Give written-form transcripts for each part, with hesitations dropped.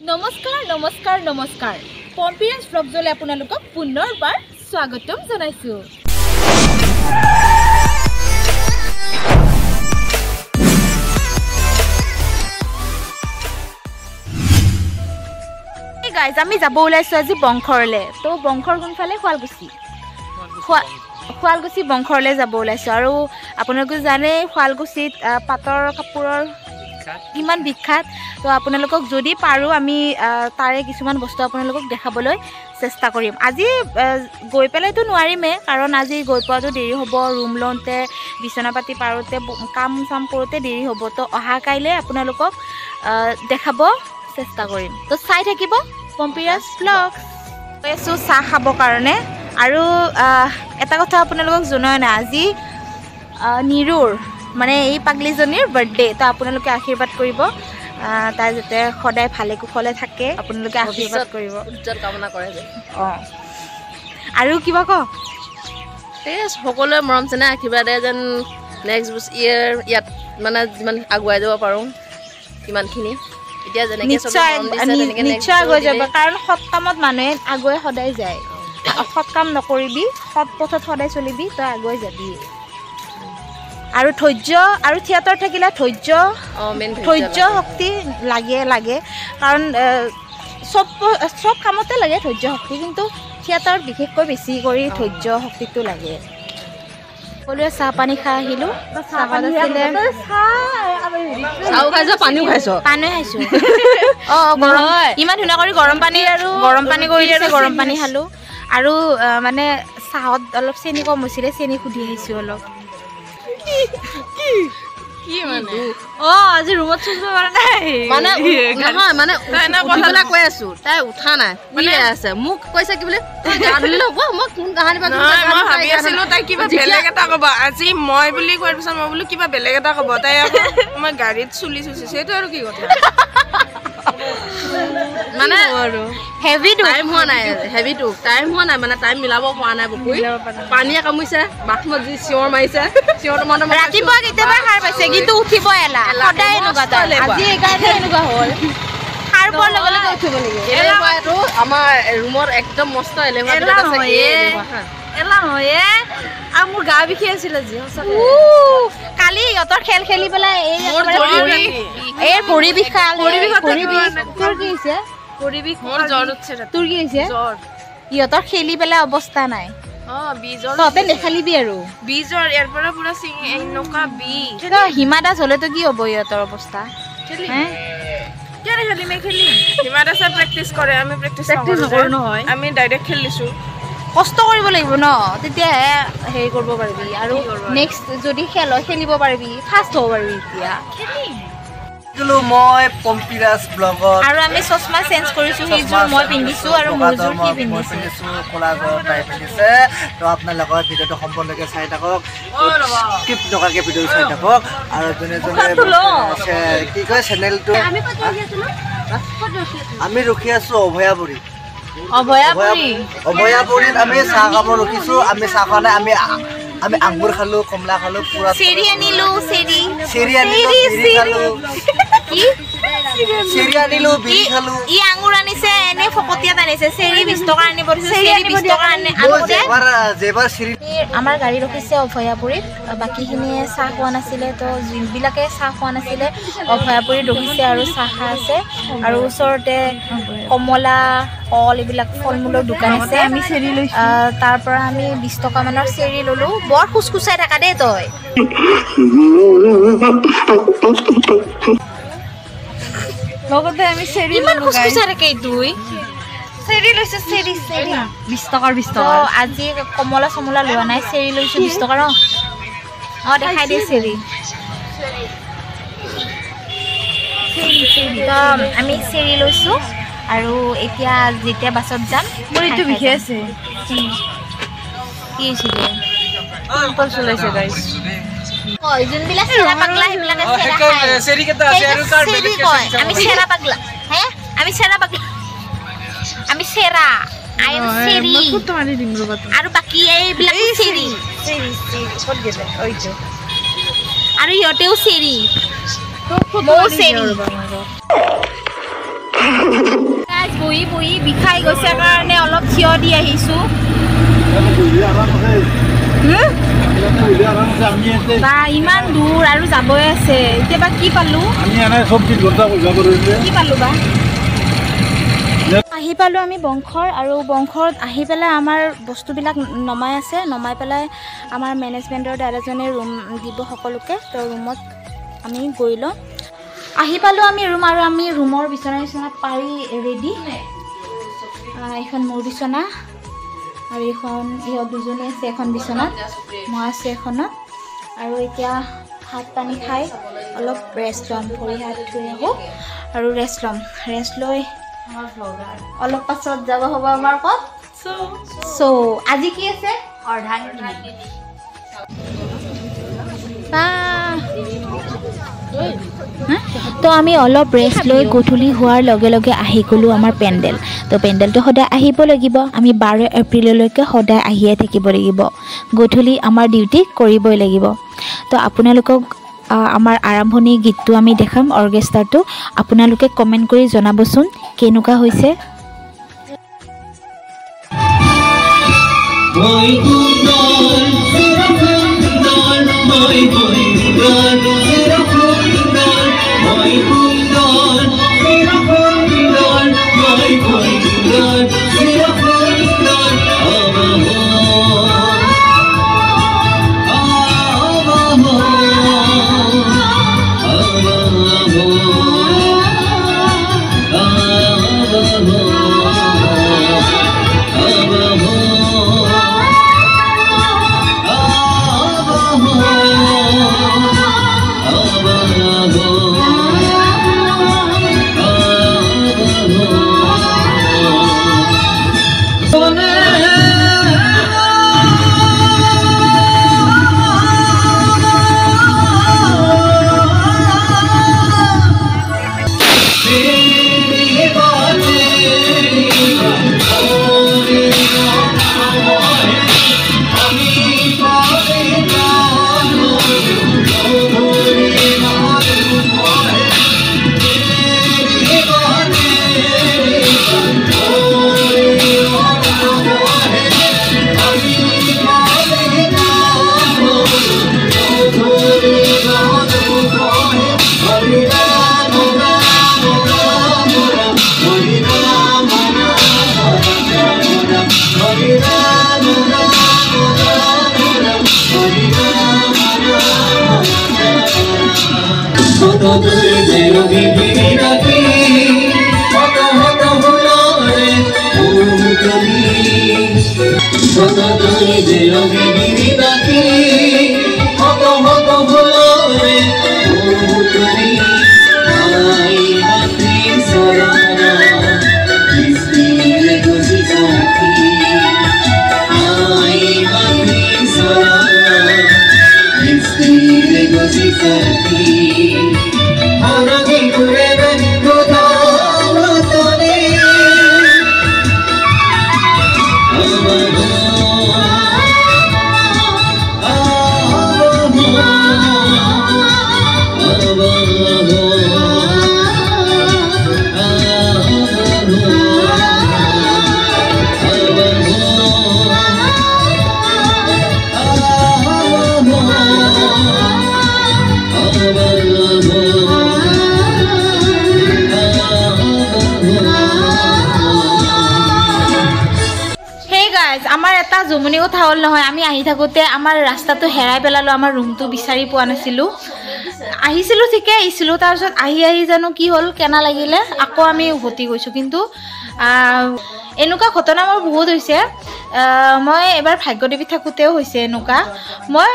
নমস্কাৰ নমস্কাৰ নমস্কাৰ পম্পিয়াছ ব্লগজলে আপোনালোকক পুনৰবাৰ স্বাগতম জনাইছো। Hey guys, আমি যাব ওলাইছো আজি বংখৰলে। তো বংখৰ কোনফালে শুৱালকুছি বংখৰলে যাব ওলাইছো আৰু আপোনালোকে জানে শুৱালকুছিত পাটৰ কাপোৰৰ কিমান বিখ্যাত। তো আপোনালোকক যদি পাৰো আমি তাৰে কিছুমান বস্তু আপোনালোকক দেখাবলৈ চেষ্টা কৰিম। আজি গৈ পেলাইতো নোৱাৰিমে কাৰণ আজি গৈ পোৱাটো দেৰি হ'ব, ৰুম লওঁতে বিছনা পাতি পাৰোঁতে কাম চাম কৰোঁতে দেৰি হ'ব। তো অহা কাইলৈ আপোনালোকক দেখাব চেষ্টা কৰিম। তো চাই থাকিব পম্পিয়াছ ব্লগ। গৈ আছোঁ চাহ খাবৰ কাৰণে আৰু এটা কথা আপোনালোকক জনোৱা নাই, আজি নিৰুৰ মানে এই পাগলীজনীৰ বাৰ্থডে। তো আপোনালোকে আশীৰ্বাদ কৰিব তাই যাতে সদায় ভালে কুশলে থাকে, আপোনালোকে আশীৰ্বাদ কৰিব, উজ্জ্বল কামনা কৰে। অঁ আৰু কিবা ক সকলোৱে মৰম চেনেহ আশীৰ্বাদে যেন নেক্সট ইয়েৰ ইয়াত মানে যিমান আগুৱাই যাব পাৰোঁ সিমানখিনি। এতিয়া যেনেকৈ নিশ্চয় আগুৱাই যাব, কাৰণ সৎ কামত মানুহে আগুৱাই সদায় যায়। সৎ কাম নকৰিবি, সৎ পথত সদায় চলিবি, তই আগুৱাই যাবি। আৰু ধৈৰ্য আৰু থিয়েটাৰ থাকিলে ধৈৰ্য শক্তি লাগে কাৰণ চব কামতে লাগে ধৈৰ্য শক্তি, কিন্তু থিয়েটাৰত বিশেষকৈ বেছি কৰি ধৈৰ্য শক্তিটো লাগে। সকলোৱে চাহ পানী খাই আহিলোঁ। পানী খাইছোঁ। অঁ গৰম, ইমান ধুনীয়া কৰি গৰম পানী কৰি দিছে, গৰম পানী খালোঁ। আৰু মানে চাহত অলপ চেনি কম হৈছিলে, চেনি সুধি আহিছোঁ অলপ। আজি ৰুমত চুব পৰা নাই মানে নহয়, মানে কথাবিলাক কৈ আছো, তাই উঠা নাই মানে আছে, মোক কৈছে কি বোলে মই কোন কাহানী ভাবি আছিলো তাই কিবা বেলেগ এটা কব। আজি মই বুলি কোৱাৰ পিছত মই বোলো কিবা বেলেগ এটা কব, তাই মই গাড়ীত চুলি চুচিছে, সেইটো আৰু কি কথা। মানে টাইম হোৱা নাই মানে টাইম মিলাব পৰা নাই। পুখুৰী পানীয়ে কামুৰিছে, বাথৰুমত যি চিঞৰ মাৰিছে, ৰাতিপুৱা কেতিয়াবা সাৰ পাইছে কিন্তু উঠিব এলাহ, সদায় এনেকুৱা। আজি এইকাৰণে এনেকুৱা হ'ল, সাৰ পোৱাৰ লগে লগে উঠিব লাগে। এইটো আমাৰ ৰুমত একদম মস্ত এলেহুৱা হয়ে। আৰু মোৰ গা বিষি আছিলে আজি কালি সিহঁতৰ খেল খেলি পেলাই এই ভৰি বিষাল। তোৰ কি হৈছে? তোৰ কি হৈছে? সিহঁতৰ খেলি পেলাই অৱস্থা নাই। তহঁতে নেখালিবি আৰু হিমা দাস হলেতো কি হব ইহঁতৰ অৱস্থা। হিমা দাসে প্ৰেক্টিচ কৰে, আমি প্ৰেক্টিচ নকৰো নহয়, আমি ডাইৰেক্ট খেলিছো। কষ্ট কৰিব লাগিব ন, তেতিয়াহে হেৰি কৰিব পাৰিবি। আৰু নেক্সট যদি খেলিব পাৰিবি, ফাৰ্ষ্ট হ'ব পাৰিবি। এতিয়া মই পম্পিয়াছ ব্লগত আৰু আমি চশমা চেঞ্জ কৰিছো, সিযোৰ মই পিন্ধিছো আৰু মোৰযোৰ কি পিন্ধিছো, ক'লা যোৰ তাই পিন্ধিছে। তো আপোনালোকৰ ভিডিঅ'টো সম্পূৰ্ণকৈ চাই থাকক, স্কিপ নকৰাকৈ ভিডিঅ'টো চাই থাকক। আৰু যোনে যোনে কি কয় চেনেলটো, আমি ৰখি আছো অভয়াপুৰীত। অভয়াপুৰীত আমি চাহ খাব ৰখিছো। আমি চাহ খোৱা নাই, আমি আঙুৰ খালো, কমলা খালো, পুৰা চেৰি আনিলো, বিৰি খালো। ই আঙুৰ আনিছে, এনে ফকতিয়াত আনিছে। চেৰি 20 টকা আনিব দিছে, চেৰি 20 টকা আমাৰ গাড়ী ৰখিছে অভয়াপুৰীত। বাকীখিনিয়ে চাহ খোৱা নাছিলে, তো যিবিলাকে চাহ খোৱা নাছিলে অভয়াপুৰীত ৰখিছে আৰু চাহ খাই আছে। আৰু ওচৰতে কমলা, কল এইবিলাক ফল মূলৰ দোকান আছে। আমি চেৰি লৈছো, তাৰ পৰা আমি 20 টকা মানৰ চেৰি ললো। বৰ খুচখুচাই থাকা দেই তই। লগতে আমি চেৰি ইমান খুচখুচাই থাকে তুই। চেৰি লৈছো, চেৰি 20 টকাৰ 20 টকা। আজি কমলা চমলা লোৱা নাই, চেৰি লৈছো 20 টকাৰ। অঁ দেখাই দে চেৰি। আমি চেৰি লৈছো আৰু এতিয়া যেতিয়া বাছত যাম। মোৰ এইটো বিষাই আছে। কি হৈছিলে? যোনবিলাক চেৰা পাগলা সেইবিলাকে আমি চেৰা পাগলা, হে আমি চেৰা পাগলা, আমি চেৰা আৰু বাকী এইবিলাক চেৰি আৰু সিহঁতেও চেৰি। বহি বহি বিষাই গৈছে কাৰণে অলপ থিয় দি আহিছোঁ বা ইমান দূৰ আৰু যাবই আছে এতিয়া বা কি পালোঁ কি পালোঁ বা আহি পালোঁ আমি বংশৰ আৰু বংশত আহি পেলাই আমাৰ বস্তুবিলাক নমাই আছে নমাই পেলাই আমাৰ মেনেজমেণ্টৰ দাদাজনে ৰুম দিব সকলোকে তো ৰুমত আমি গৈ লওঁ আহি পালোঁ আমি ৰুম আৰু আমি ৰুমৰ বিচনা পাৰি ৰেডি এইখন মোৰ বিচনা আৰু এইখন ইহঁত দুজনী আছে এখন বিচনাত মই আছোঁ এখনত আৰু এতিয়া ভাত পানী খাই অলপ ৰেষ্ট ল'ম ভৰি হাত ধুই আহোঁ আৰু ৰেষ্ট লৈ অলপ পাছত যাব হ'ব আমাৰ ক'ত আজি কি আছে তো আমি অলপ ৰেষ্ট লৈ গধূলি হোৱাৰ লগে লগে আহি গ'লোঁ আমাৰ পেণ্ডেল তো পেণ্ডেলটো সদায় আহিব লাগিব আমি 12 এপ্ৰিললৈকে সদায় আহিয়ে থাকিব লাগিব গধূলি আমাৰ ডিউটি কৰিবই লাগিব তো আপোনালোকক আমাৰ আৰম্ভণি গীতটো আমি দেখাম অৰ্কেষ্ট্ৰাটো আপোনালোকে কমেণ্ট কৰি জনাবচোন কেনেকুৱা হৈছে আমাৰ এটা জমনি কথা হ'ল নহয় আমি আহি থাকোঁতে আমাৰ ৰাস্তাটো হেৰাই পেলালোঁ আমাৰ ৰুমটো বিচাৰি পোৱা নাছিলোঁ আহিছিলোঁ ঠিকে আহিছিলোঁ তাৰপিছত আহি জানো কি হ'ল কেনা লাগিলে আকৌ আমি উভতি গৈছোঁ কিন্তু এনেকুৱা ঘটনা মোৰ বহুত হৈছে মই এবাৰ ভাগ্যদেৱী থাকোঁতেও হৈছে এনেকুৱা মই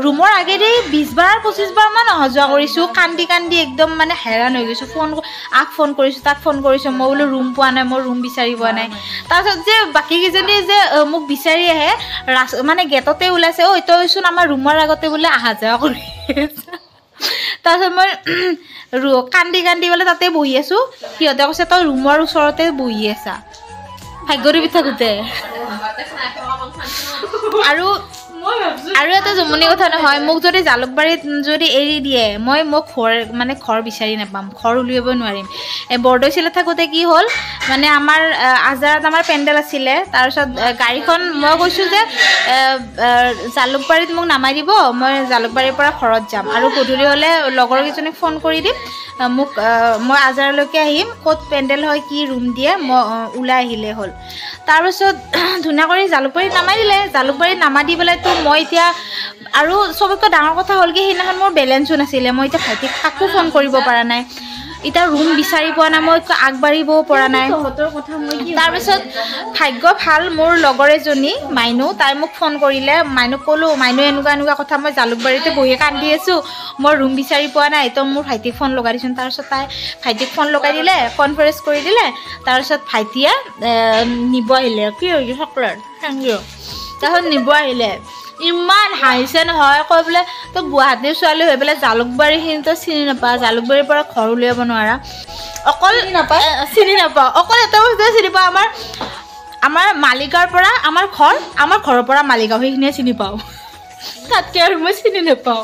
ৰুমৰ আগেদি 20 বাৰ 25 বাৰমান অহা যোৱা কৰিছোঁ কান্দি কান্দি একদম মানে হেৰান হৈ গৈছোঁ ফোন কৰিছোঁ তাক ফোন কৰিছোঁ মই বোলো ৰুম পোৱা নাই মই ৰুম বিচাৰি পোৱা নাই তাৰপিছত যে বাকীকেইজনী যে মোক বিচাৰি আহে মানে গেটতে ওলাইছে ঐ তইচোন আমাৰ ৰুমৰ আগতে বোলে অহা যোৱা কৰি তাৰপিছত মই কান্দি কান্দি বোলে তাতে বহি আছোঁ সিহঁতে কৈছে তই ৰুমৰ ওচৰতে বহি আছা ভাগ্যদেৱী থাকোঁতে আৰু আৰু এটা জমনি কথা নহয়, মোক যদি জালুকবাৰীত যদি এৰি দিয়ে মই মোক ঘৰ বিচাৰি নাপাম, ঘৰ উলিয়াব নোৱাৰিম। বৰদৈচিলত থাকোঁতে কি হ'ল মানে আমাৰ আজাৰত আমাৰ পেণ্ডেল আছিলে, তাৰপিছত গাড়ীখন মই কৈছোঁ যে জালুকবাৰীত মোক নামাই দিব, মই জালুকবাৰীৰ পৰা ঘৰত যাম আৰু গধূলি হ'লে লগৰ কেইজনীক ফোন কৰি দিম, মই আজাৰলৈকে আহিম, ক'ত পেণ্ডেল হয় কি ৰুম দিয়ে মই ওলাই আহিলে হ'ল। তাৰপিছত ধুনীয়া কৰি জালুকবাৰীত নামাই দিলে। জালুকবাৰীত নামাই দি পেলাইতো মই এতিয়া আৰু চবতকৈ ডাঙৰ কথা হ'ল কি সেইদিনাখন মোৰ বেলেঞ্চো নাছিলে, মই এতিয়া ভাইটিক কাকো ফোন কৰিব পৰা নাই, এতিয়া ৰুম বিচাৰি পোৱা নাই, মই আগবাঢ়িবও পৰা নাই। তাৰপিছত ভাগ্য ভাল মোৰ লগৰ এজনী মাইনু, তাই মোক ফোন কৰিলে, মাইনুক ক'লোঁ মাইনু এনেকুৱা কথা, মই জালুকবাৰীতে বহি কান্দি আছোঁ, মই ৰুম বিচাৰি পোৱা নাই, তো মোৰ ভাইটিক ফোন লগাই দিছোঁ। তাৰপিছত তাই ভাইটিক ফোন লগাই দিলে, কনফাৰেঞ্চ কৰি দিলে, তাৰপিছত ভাইটিয়ে নিব আহিলে, কি হৈছে চকলেট থেংক ইউ, তাৰপিছত নিব আহিলে। ইমান হাঁহিছে নহয়, কৈ বোলে তই গুৱাহাটীৰ ছোৱালী হৈ পেলাই জালুকবাৰীখিনি তই চিনি নাপাওঁ, জালুকবাৰীৰ পৰা ঘৰ উলিয়াব নোৱাৰা, অকল চিনি নাপাওঁ, অকল এটা বস্তুৱে চিনি পাওঁ, আমাৰ মালিগাঁৱৰ পৰা আমাৰ ঘৰৰ পৰা মালিগাঁও সেইখিনিয়ে চিনি পাওঁ, তাতকৈ আৰু মই চিনি নাপাওঁ।